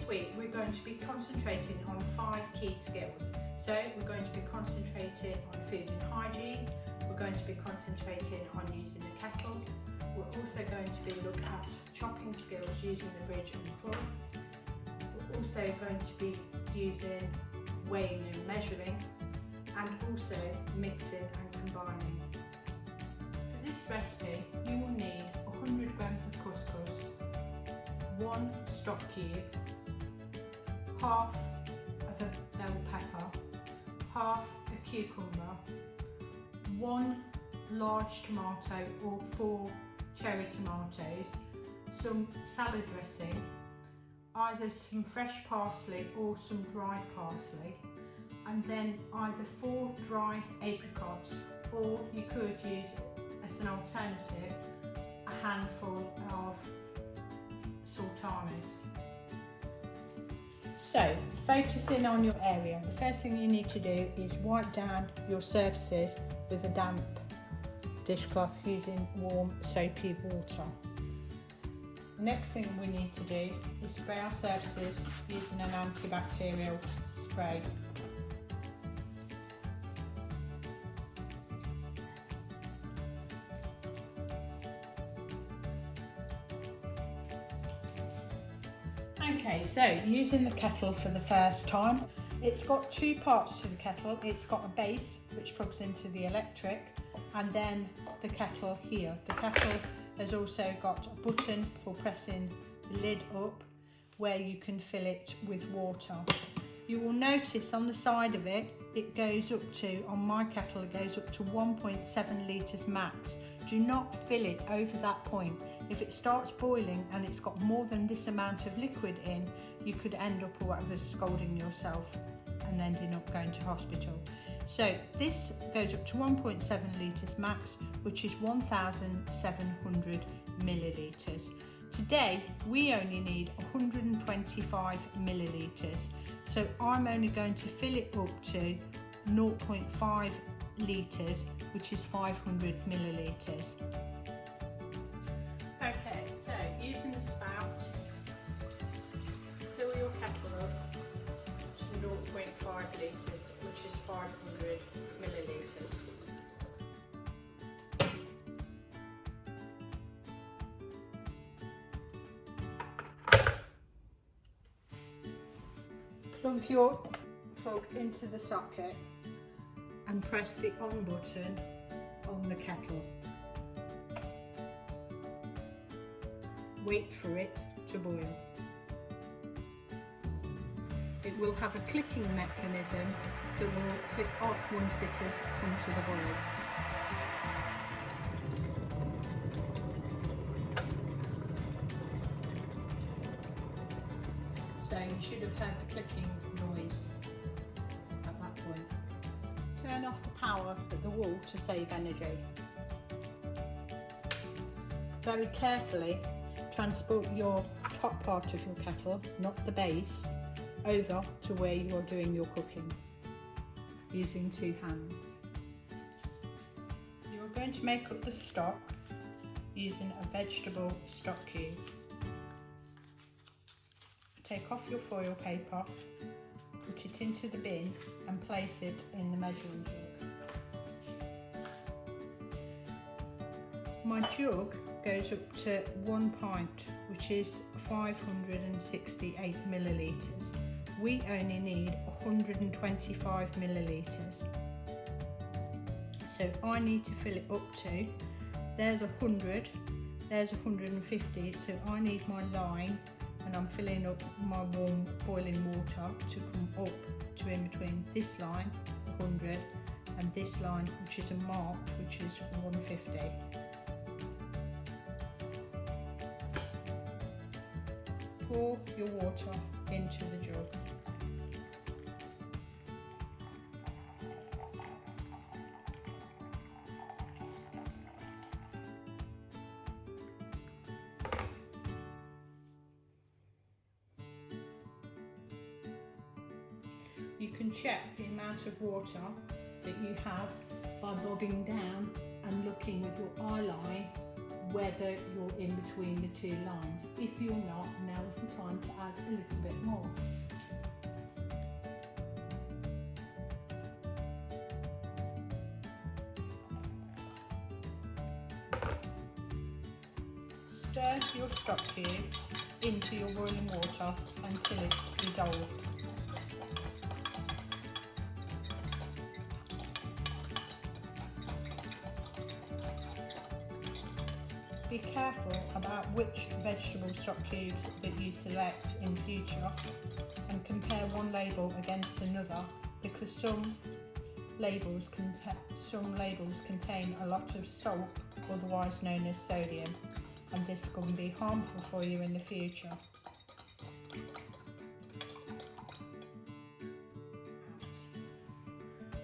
week we're going to be concentrating on 5 key skills. So we're going to be concentrating on food and hygiene, we're going to be concentrating on using the kettle, we're also going to be looking at chopping skills using the bridge and claw, we're also going to be using weighing and measuring, and also mixing and combining. For this recipe you will need 100 grams of couscous, 1 stock cube, half of a bell pepper, half a cucumber, 1 large tomato or 4 cherry tomatoes, some salad dressing, either some fresh parsley or some dried parsley, and then either 4 dried apricots, or you could use as an alternative a handful of sultanas. So, focusing on your area, the first thing you need to do is wipe down your surfaces with a damp dishcloth using warm soapy water. The next thing we need to do is spray our surfaces using an antibacterial spray. Okay, so using the kettle for the first time, it's got 2 parts to the kettle. It's got a base which plugs into the electric, and then the kettle here. The kettle has also got a button for pressing the lid up where you can fill it with water. You will notice on the side of it, it goes up to, on my kettle, it goes up to 1.7 litres max. Do not fill it over that point. If it starts boiling and it's got more than this amount of liquid in, you could end up or whatever scalding yourself and ending up going to hospital. So this goes up to 1.7 litres max, which is 1,700 millilitres. Today we only need 125 millilitres, so I'm only going to fill it up to 0.5 litres, which is 500 millilitres. Okay, so using the spout, fill your kettle up to 0.5 litres, which is 500 millilitres. Plug your plug into the socket and press the on button on the kettle. Wait for it to boil. It will have a clicking mechanism that will click off once it has come to the boil. So you should have heard the clicking noise at that point. Turn off the power at the wall to save energy. Very carefully transport your top part of your kettle, not the base, over to where you are doing your cooking using 2 hands. You are going to make up the stock using a vegetable stock cube. Take off your foil paper, put it into the bin and place it in the measuring jug. My jug goes up to 1 pint, which is 568 millilitres. We only need 125 millilitres. So I need to fill it up to, there's 100, there's 150, so I need my line, and I'm filling up my warm boiling water to come up to in between this line, 100, and this line, which is a mark, which is 150. Pour your water into the jug. You can check the amount of water that you have by bobbing down and looking with your eye line whether you're in between the two lines. If you're not, now is the time to add a little bit more. Stir your stock cube into your boiling water until it's dissolved. Be careful about which vegetable stock cubes that you select in future and compare one label against another, because some labels contain a lot of salt, otherwise known as sodium, and this can be harmful for you in the future.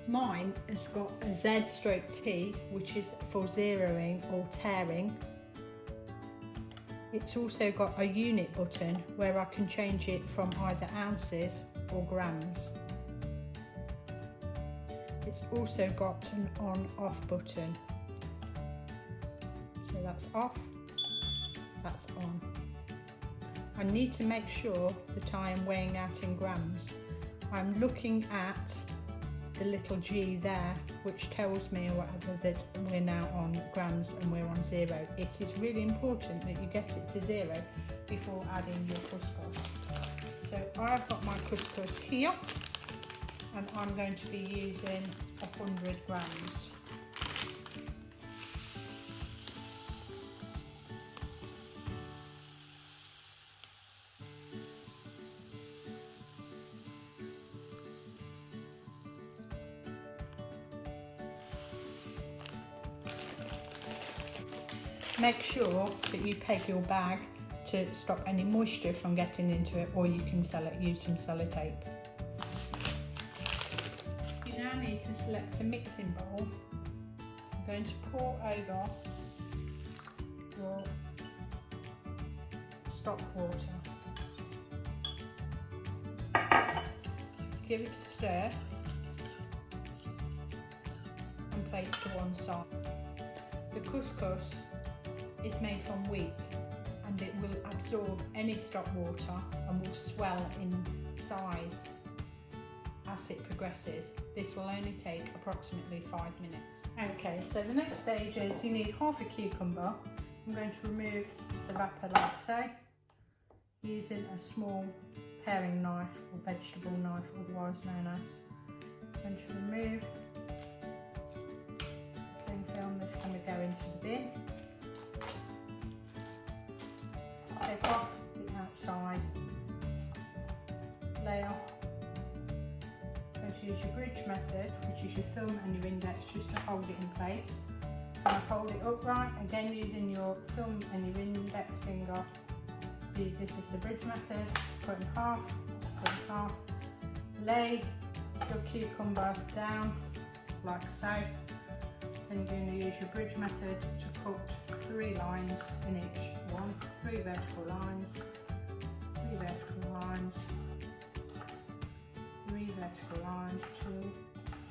Mine has got a Z/T, which is for zeroing or tearing. It's also got a unit button where I can change it from either ounces or grams. It's also got an on/off button. So that's off, that's on. I need to make sure that I am weighing out in grams. I'm looking at the little G there, which tells me or whatever that we're now on grams and we're on 0. It is really important that you get it to 0 before adding your couscous. So I've got my couscous here, and I'm going to be using 100 grams. Make sure that you peg your bag to stop any moisture from getting into it, or you can use some sellotape. You now need to select a mixing bowl. I'm going to pour over your stock water. Give it a stir and place to one side. The couscous is made from wheat, and it will absorb any stock water and will swell in size as it progresses. This will only take approximately 5 minutes. Okay, so the next stage is you need half a cucumber. I'm going to remove the wrapper like so, using a small paring knife or vegetable knife, otherwise known as. I'm going to remove the thin film. This is going to go into the bin. Take off the outside layer. I'm going to use your bridge method, which is your thumb and your index, just to hold it in place. And hold it upright, again using your thumb and your index finger. Use this as the bridge method. Cut in half, cut in half. Lay your cucumber down like so. Then you're going to use your bridge method to cut 3 lines in each one. 3 vertical lines, 3 vertical lines, 3 vertical lines, 2,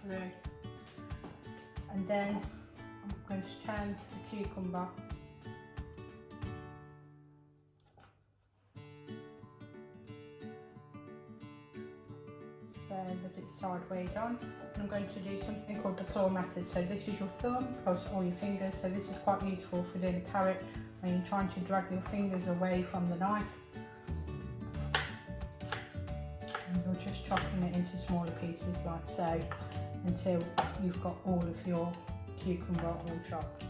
3. And then I'm going to turn the cucumber so that it's sideways on. And I'm going to do something called the claw method. So this is your thumb plus all your fingers. So this is quite useful for doing a carrot when you're trying to drag your fingers away from the knife. And you're just chopping it into smaller pieces like so until you've got all of your cucumber all chopped.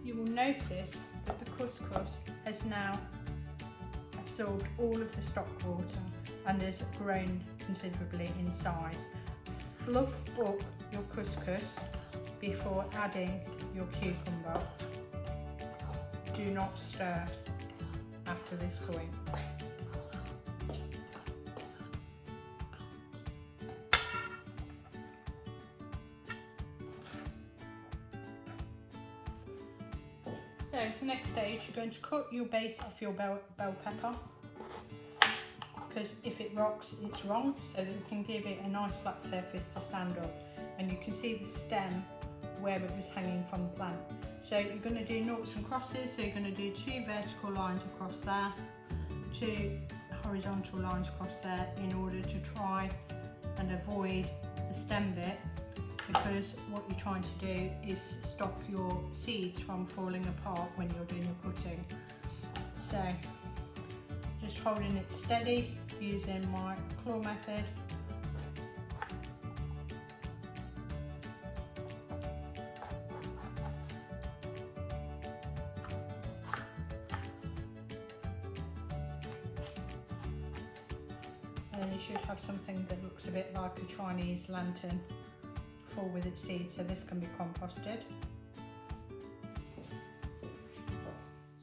You will notice that the couscous has now absorbed all of the stock water and has grown considerably in size. Fluff up your couscous before adding your cucumber. Do not stir after this point. So the next stage, you're going to cut your base off your bell pepper, because if it rocks, it's wrong, so that you can give it a nice flat surface to stand up. And you can see the stem where it was hanging from the plant. So you're going to do noughts and crosses, so you're going to do 2 vertical lines across there, 2 horizontal lines across there, in order to try and avoid the stem bit, because what you're trying to do is stop your seeds from falling apart when you're doing your cutting. So just holding it steady using my claw method. And then you should have something that looks a bit like a Chinese lantern full with its seeds, so this can be composted.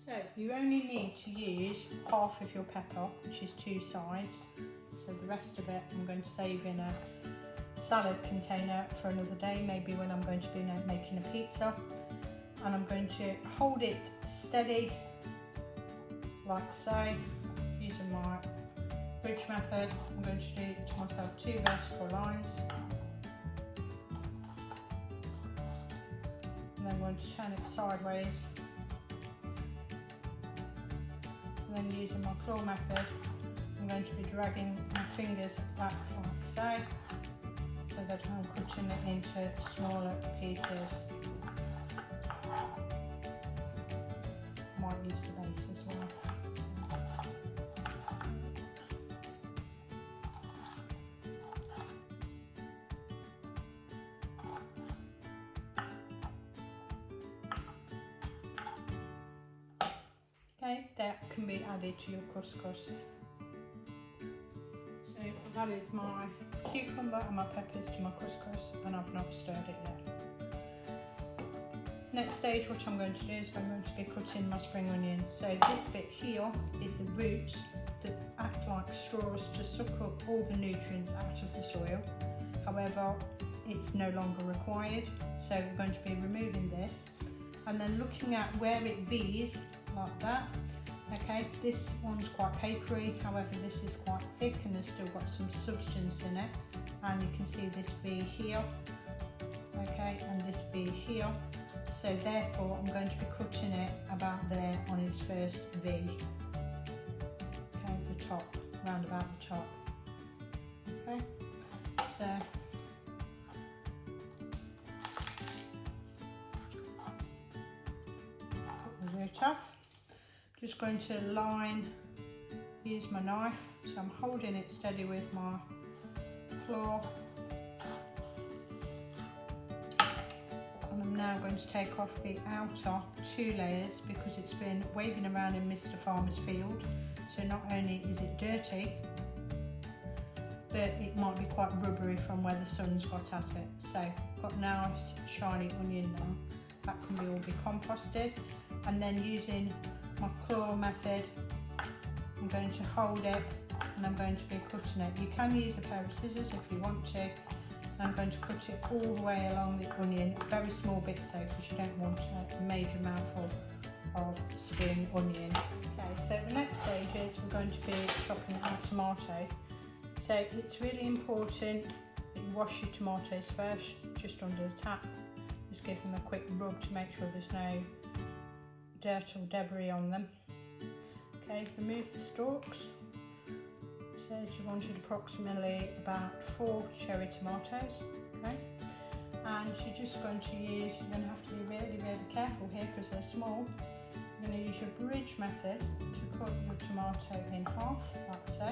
So you only need to use half of your pepper, which is 2 sides. So the rest of it I'm going to save in a salad container for another day, maybe when I'm going to be making a pizza. And I'm going to hold it steady like so, using my bridge method. I'm going to do to myself 2 vertical lines. And then I'm going to turn it sideways. And then using my claw method, I'm going to be dragging my fingers back like so that I'm cutting it into smaller pieces. Might use the base as well. Okay, that can be added to your couscous. So I've added my cucumber and my peppers to my couscous, and I've not stirred it yet. Next stage, what I'm going to do is I'm going to be cutting my spring onions. So this bit here is the roots that act like straws to suck up all the nutrients out of the soil. However, it's no longer required, so we're going to be removing this and then looking at where it V's like that. Okay, this one's quite papery, however this is quite thick and there's still got some substance in it, and you can see this V here, okay, and this V here. So therefore I'm going to be cutting it about there on its first V. Okay, the top, round about the top. Okay, so put the root off. Just going to use my knife, so I'm holding it steady with my claw. And I'm now going to take off the outer 2 layers because it's been waving around in Mr. Farmer's field. So not only is it dirty, but it might be quite rubbery from where the sun's got at it. So I've got now a shiny onion now. That can all be composted. And then using my claw method, I'm going to hold it and I'm going to be cutting it. You can use a pair of scissors if you want to. I'm going to cut it all the way along the onion, very small bits though, because you don't want a major mouthful of spring onion. Okay, so the next stage is we're going to be chopping our tomato. So it's really important that you wash your tomatoes first, just under the tap. Just give them a quick rub to make sure there's no dirt or debris on them. Okay, remove the stalks. Said you wanted approximately about 4 cherry tomatoes. Okay, and you're just going to use, you're going to have to be really careful here because they're small. You're going to use your bridge method to cut your tomato in half, like so.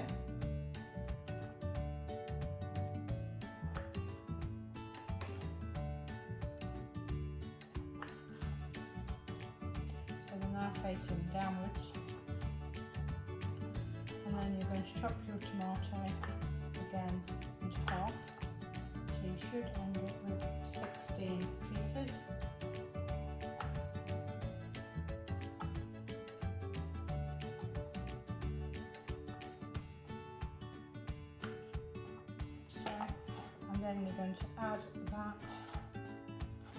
Facing downwards, and then you're going to chop your tomato again into half, so you should end up with 16 pieces. So, and then you're going to add that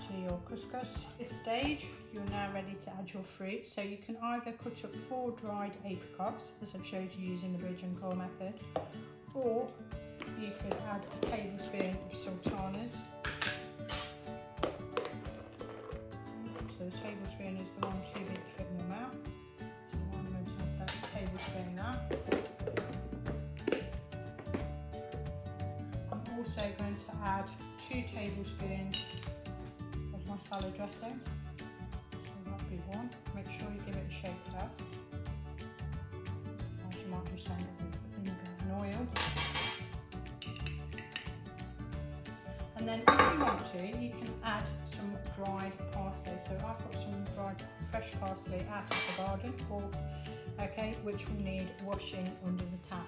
to your couscous. At this stage, you're now ready to add your fruit. So you can either cut up 4 dried apricots, as I've showed you using the bridge and claw method, or you could add a tablespoon of sultanas. also going to add 2 tablespoons of my salad dressing. So that'll be 1. Make sure you give it a shake first. Otherwise you might just end up with vinegar and oil. And then if you want to, you can add some dried parsley. So I've got some dried fresh parsley out of the garden, okay, which will need washing under the tap.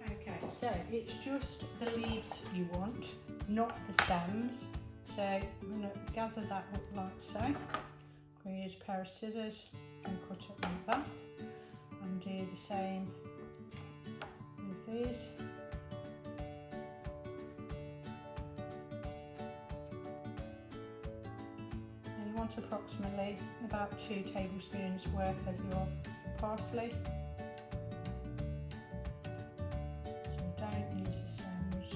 Okay, so it's just the leaves you want, not the stems. So I'm going to gather that up like so. I'm going to use a pair of scissors and cut it like that, and do the same with these. Approximately about 2 tablespoons worth of your parsley. So don't use the stems.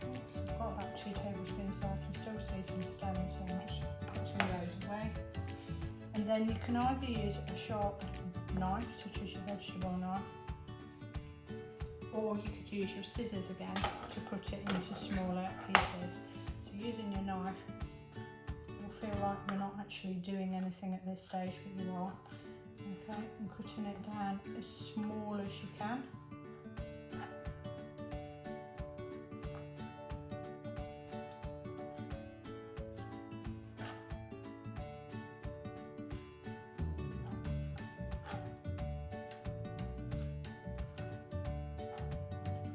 Okay, so I've got about 2 tablespoons there. I can still see some stems, so I'm just those away. And then you can either use a sharp knife, such as your vegetable knife, or you could use your scissors again to cut it into smaller pieces. So using your knife, you'll feel like you're not actually doing anything at this stage, but you are. Okay, and cutting it down as small as you can.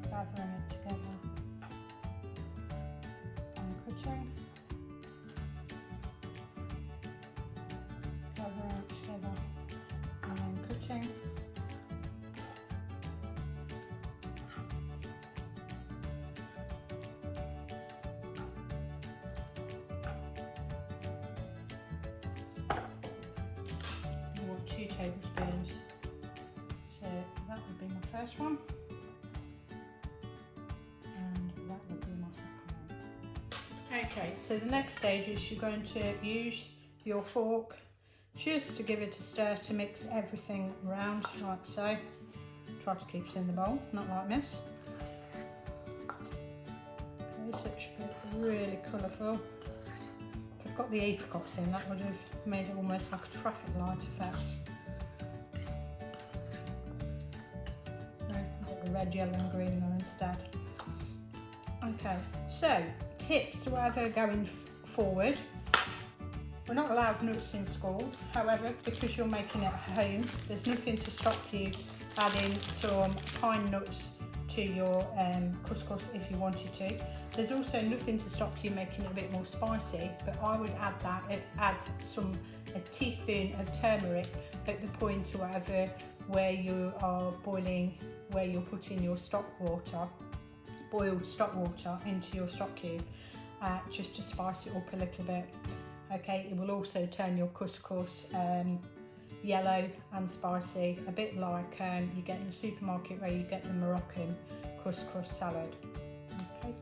Gathering it together and cutting, gathering it together and then cutting. I want 2 tablespoons, so that would be my first one. Okay, so the next stage is you're going to use your fork just to give it a stir to mix everything around like so. Try to keep it in the bowl, not like this. Okay, so it should be really colourful. If I've got the apricots in, that would have made it almost like a traffic light effect. No, I've got the red, yellow and green there instead. Okay, so tips to whatever going forward. We're not allowed nuts in school, however, because you're making it at home, there's nothing to stop you adding some pine nuts to your couscous if you wanted to. There's also nothing to stop you making it a bit more spicy, but I would add a teaspoon of turmeric at the point or whatever where you are boiling, where you're putting your boiled stock water into your stock cube, just to spice it up a little bit. Okay, it will also turn your couscous yellow and spicy, a bit like you get in the supermarket where you get the Moroccan couscous salad. Okay.